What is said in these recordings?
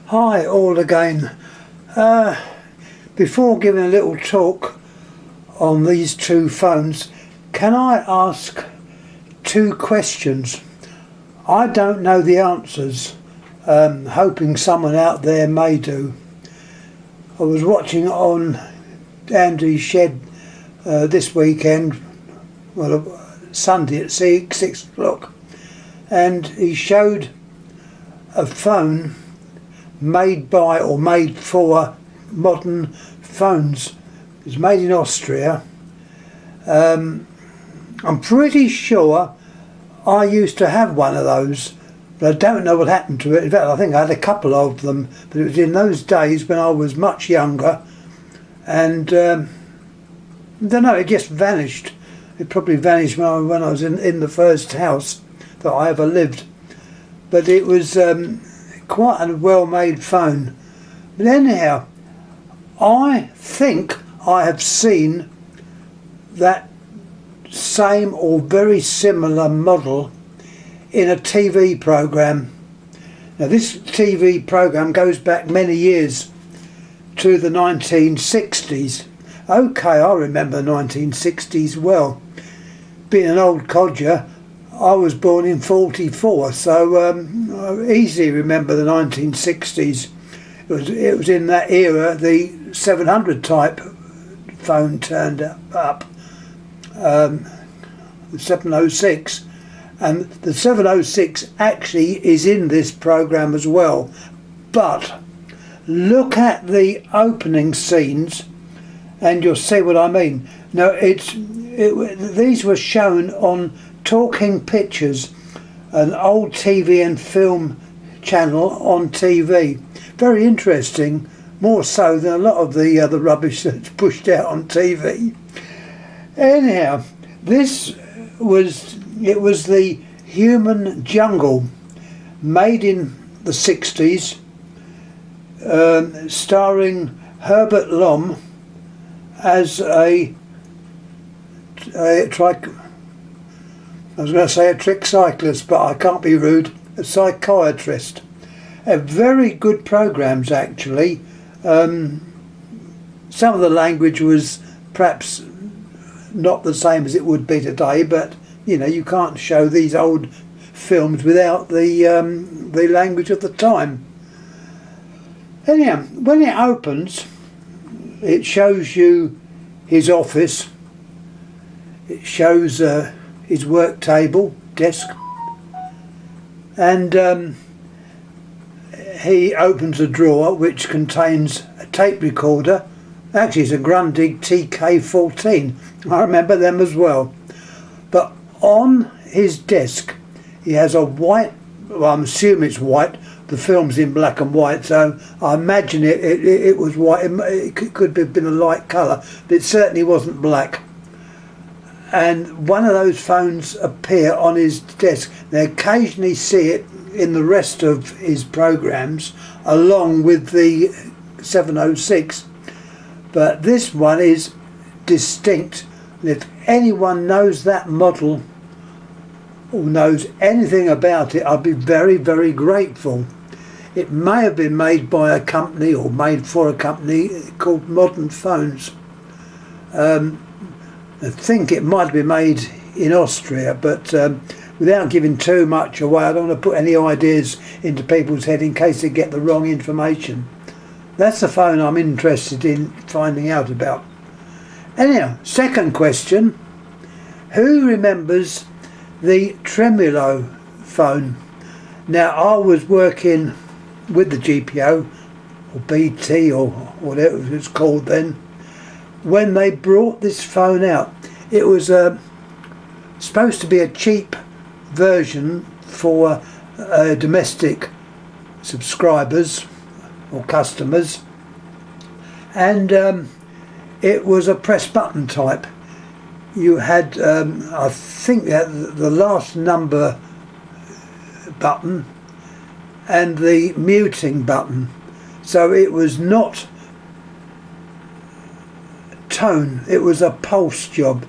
Hi all again. Before giving a little talk on these two phones, can I ask two questions? I don't know the answers, hoping someone out there may do. I was watching on Andy's shed this weekend, well, Sunday at 6 o'clock, and he showed a phone made by or made for modern phones. It was made in Austria. I'm pretty sure I used to have one of those, but I don't know what happened to it. In fact, I think I had a couple of them, but it was in those days when I was much younger, and I don't know, it just vanished. It probably vanished when I was in the first house that I ever lived. But it was quite a well-made phone. But anyhow, I think I have seen that same or very similar model in a TV program. Now this TV program goes back many years to the 1960s. Okay, I remember the 1960s well. Being an old codger, I was born in 44, so I easily remember the 1960s. It was in that era the 700 type phone turned up, the 706, and the 706 actually is in this program as well. But look at the opening scenes and you'll see what I mean. Now these were shown on Talking Pictures, an old TV and film channel on TV. Very interesting, more so than a lot of the other rubbish that's pushed out on TV. Anyhow, it was the Human Jungle, made in the 60s, starring Herbert Lom as a trick cyclist, but I can't be rude, a psychiatrist. Very good programs actually. Some of the language was perhaps not the same as it would be today, but you know, you can't show these old films without the language of the time. Anyhow, when it opens, it shows you his office. It shows his work table, desk, and he opens a drawer which contains a tape recorder. Actually, it's a Grundig TK14. I remember them as well. But on his desk, he has a white, well, I'm assuming it's white, the film's in black and white, so I imagine it was white. It could have been a light colour, but it certainly wasn't black. And one of those phones appear on his desk. They occasionally see it in the rest of his programs along with the 706, but this one is distinct, and if anyone knows that model or knows anything about it, I'd be very, very grateful. It may have been made by a company or made for a company called Modern Phones. I think it might be made in Austria, but without giving too much away, I don't want to put any ideas into people's head in case they get the wrong information. That's the phone I'm interested in finding out about. Anyhow, second question. Who remembers the Tremulo phone? Now, I was working with the GPO, or BT, or whatever it was called then, when they brought this phone out. It was supposed to be a cheap version for domestic subscribers or customers, and it was a press button type. You had I think the last number button and the muting button, so it was not tone, it was a pulse job.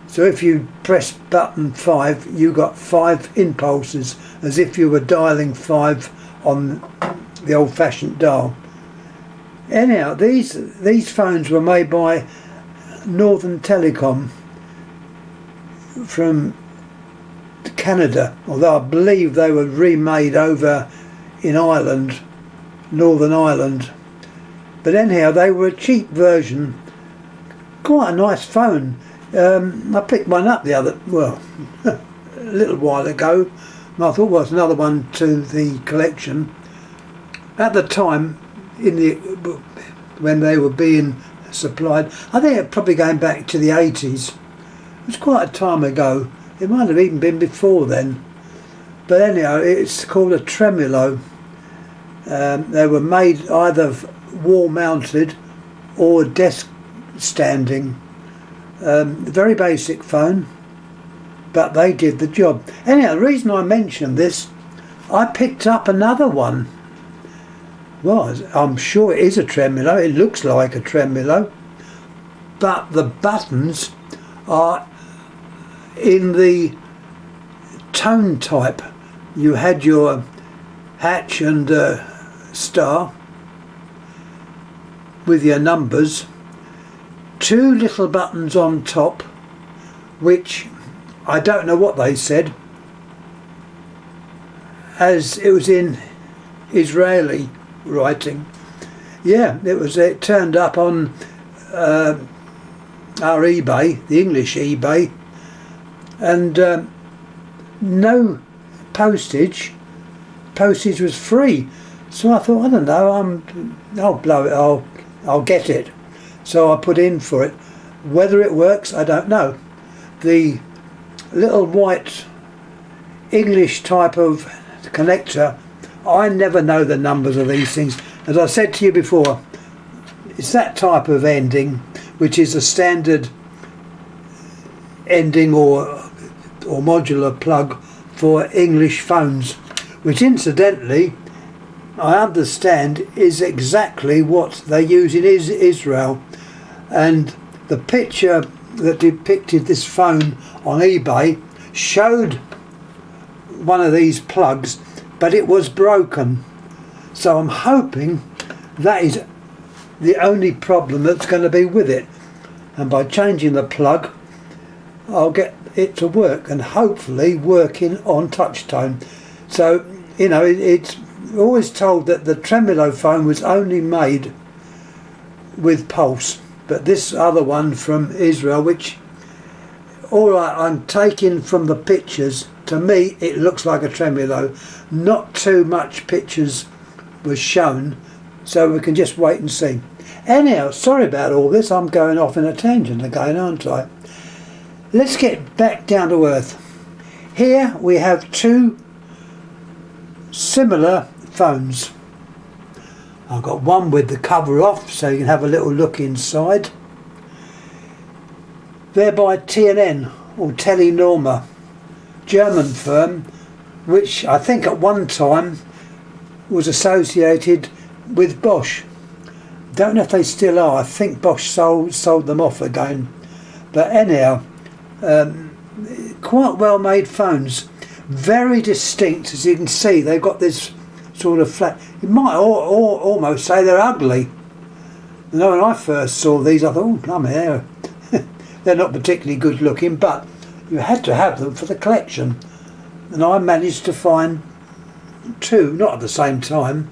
So if you press button 5, you got 5 impulses, as if you were dialing 5 on the old-fashioned dial. Anyhow, these phones were made by Northern Telecom from Canada, although I believe they were remade over in Ireland, Northern Ireland. But anyhow, they were a cheap version, quite a nice phone. I picked one up a little while ago, and I thought, well, it's another one to the collection. At the time, when they were being supplied, I think it probably going back to the 80s. It was quite a time ago. It might have even been before then. But anyhow, it's called a Tremulo. They were made either wall mounted or desk standing. Very basic phone, but they did the job. Anyhow, the reason I mentioned this, I picked up another one. Well, I'm sure it is a Tremelo. It looks like a Tremelo, but the buttons are in the tone type. You had your hatch and star with your numbers, two little buttons on top, which I don't know what they said, as it was in Israeli writing. Yeah, it turned up on our eBay, the English eBay, and no postage. Postage was free. So I thought, I don't know, I'll blow it, I'll get it. So I put in for it. Whether it works, I don't know. The little white English type of connector, I never know the numbers of these things. As I said to you before, it's that type of ending which is a standard ending or modular plug for English phones, which incidentally I understand is exactly what they use in Israel. And the picture that depicted this phone on eBay showed one of these plugs, but it was broken. So I'm hoping that is the only problem that's going to be with it, and by changing the plug I'll get it to work, and hopefully working on touch tone. So you know, it's always told that the Tremelo phone was only made with pulse, but this other one from Israel, which all I'm taking from the pictures, to me it looks like a Tremelo. Not too much pictures was shown, so we can just wait and see. Anyhow, sorry about all this, I'm going off in a tangent again, aren't I? Let's get back down to earth. Here we have two similar phones. I've got one with the cover off so you can have a little look inside. They're by T&N or Telenorma, German firm, which I think at one time was associated with Bosch. Don't know if they still are. I think Bosch sold them off again. But anyhow, quite well made phones, very distinct. As you can see, they've got this sort of flat. You might almost say they're ugly. You know, when I first saw these, I thought, oh, blimey, they're not particularly good looking, but you had to have them for the collection. And I managed to find two, not at the same time.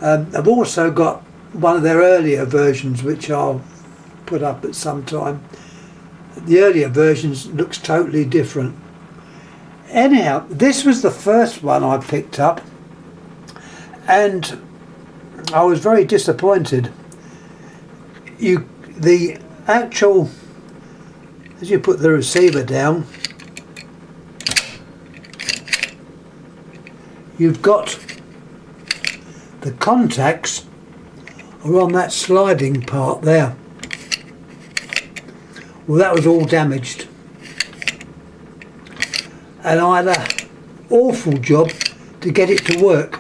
I've also got one of their earlier versions, which I'll put up at some time. The earlier versions looks totally different. Anyhow, this was the first one I picked up, and I was very disappointed. The actual, as you put the receiver down, you've got the contacts are on that sliding part there. Well, that was all damaged, and I had an awful job to get it to work.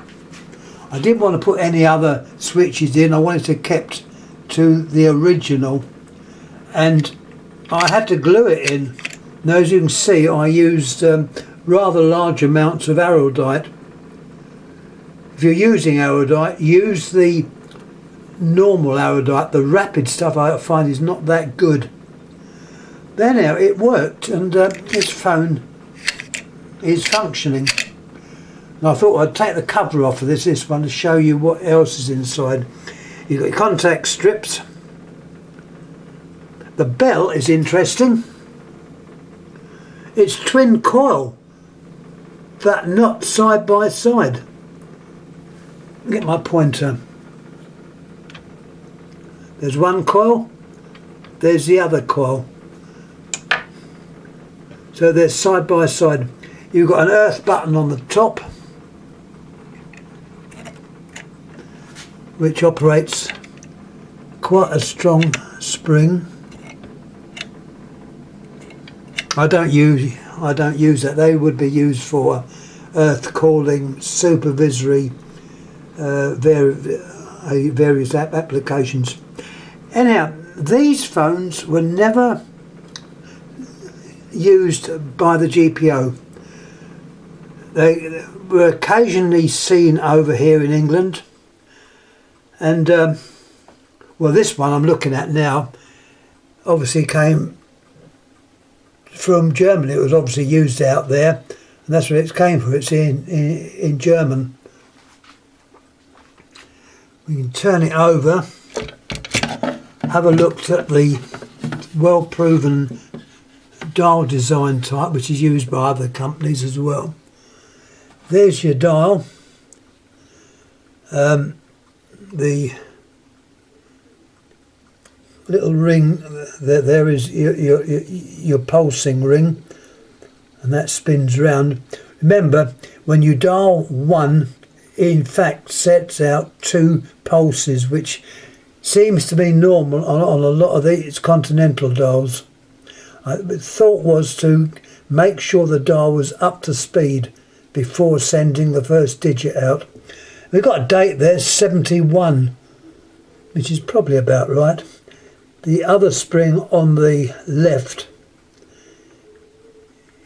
I didn't want to put any other switches in. I wanted to kept to the original, and I had to glue it in. Now, as you can see, I used rather large amounts of araldite. if you're using erudite, use the normal erudite. The rapid stuff I find is not that good. There now, it worked, and this phone is functioning. And I thought I'd take the cover off of this one to show you what else is inside. You've got your contact strips. The bell is interesting. It's twin coil, but not side by side. Get my pointer. There's one coil, there's the other coil. So they're side by side. You've got an earth button on the top, which operates quite a strong spring. I don't use that. They would be used for earth calling, supervisory, various applications. Anyhow, these phones were never used by the GPO. They were occasionally seen over here in England, and well, this one I'm looking at now obviously came from Germany. It was obviously used out there, and that's where it came from. It's in German. We can turn it over, have a look at the well-proven dial design type, which is used by other companies as well. There's your dial. The little ring there is your pulsing ring, and that spins round. Remember, when you dial 1, in fact sets out 2 pulses, which seems to be normal on a lot of these continental dials. The thought was to make sure the dial was up to speed before sending the first digit out. We've got a date there, 71, which is probably about right. The other spring on the left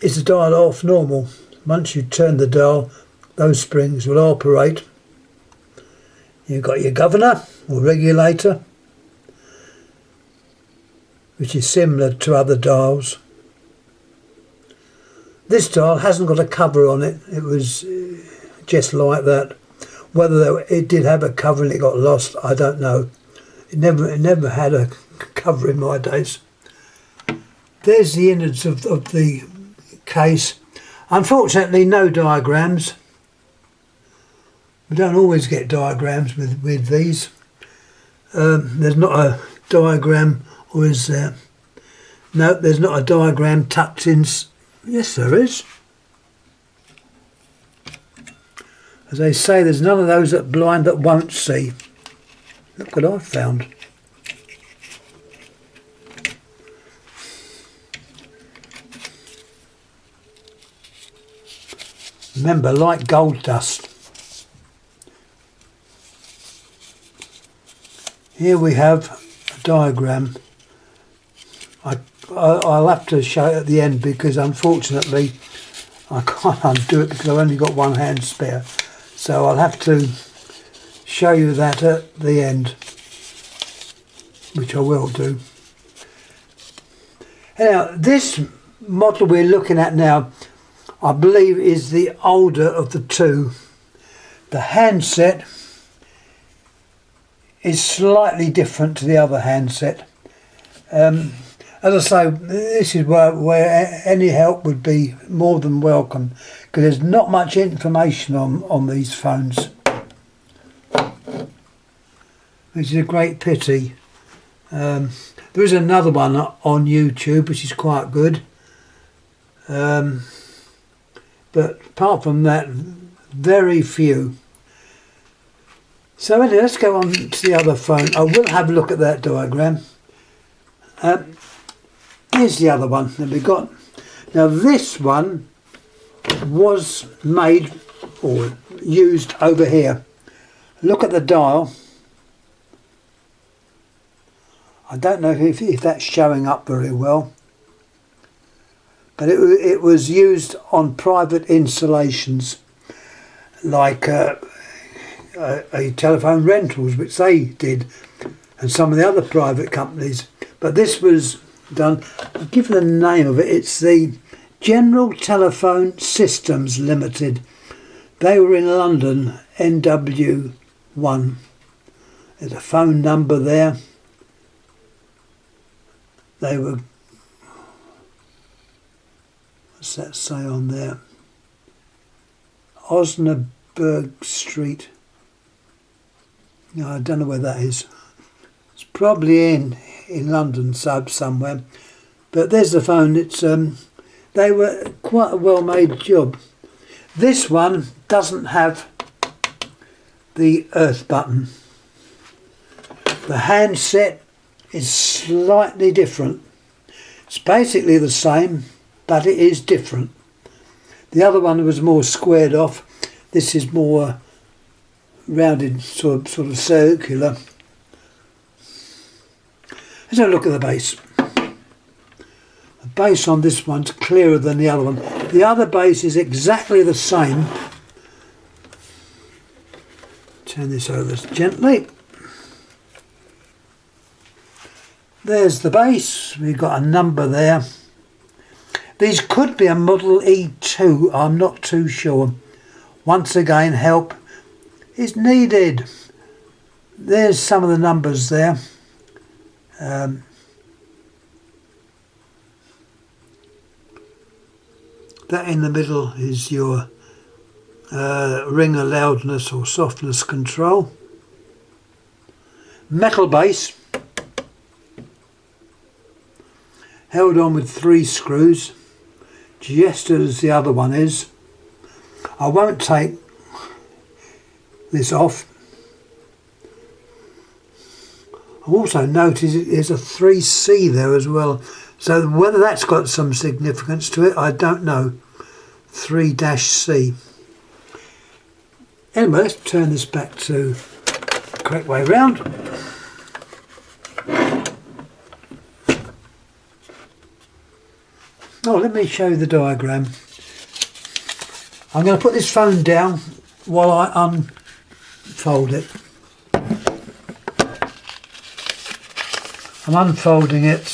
is the dial off normal. Once you turn the dial, those springs will operate. You've got your governor or regulator, which is similar to other dials. This dial hasn't got a cover on it. It was just like that. Whether it did have a cover and it got lost, I don't know. It never had a cover in my days. There's the innards of the case. Unfortunately, no diagrams. We don't always get diagrams with these. There's not a diagram, or is there? No, there's not a diagram tucked in. Yes, there is. As they say, there's none of those that blind that won't see. Look what I found. Remember, like gold dust. Here we have a diagram. I'll have to show it at the end, because unfortunately I can't undo it because I've only got one hand spare. So I'll have to show you that at the end, which I will do. Now, this model we're looking at now, I believe, is the older of the two. The handset is slightly different to the other handset. As I say, this is where any help would be more than welcome, because there's not much information on these phones, which is a great pity. There is another one on YouTube which is quite good, but apart from that, very few. So anyway, let's go on to the other phone. I will have a look at that diagram. Here's the other one that we got. Now this one was made or used over here. Look at the dial. I don't know if that's showing up very well, but it was used on private installations, like a telephone rentals, which they did, and some of the other private companies. But this was done, I'll give you the name of it, it's the General Telephone Systems Limited. They were in London, NW1. There's a phone number there. They were, what's that say on there? Osnaburg Street. No, I don't know where that is. It's probably in London somewhere. But there's the phone. It's they were quite a well-made job. This one doesn't have the earth button. The handset is slightly different. It's basically the same, but it is different. The other one was more squared off. This is more rounded, sort of circular. Let's have a look at the bass. The bass on this one's clearer than the other one. The other bass is exactly the same. Turn this over gently. There's the bass. We've got a number there. These could be a Model E2. I'm not too sure. Once again, help is needed. There's some of the numbers there. That in the middle is your ringer loudness or softness control. Metal bass, held on with 3 screws, just as the other one is. I won't take this off. I've also noticed there's a 3C there as well, so whether that's got some significance to it, I don't know. 3-C. Anyway, let's turn this back to the correct way round. Oh, let me show you the diagram. I'm going to put this phone down while I unfold it. I'm unfolding it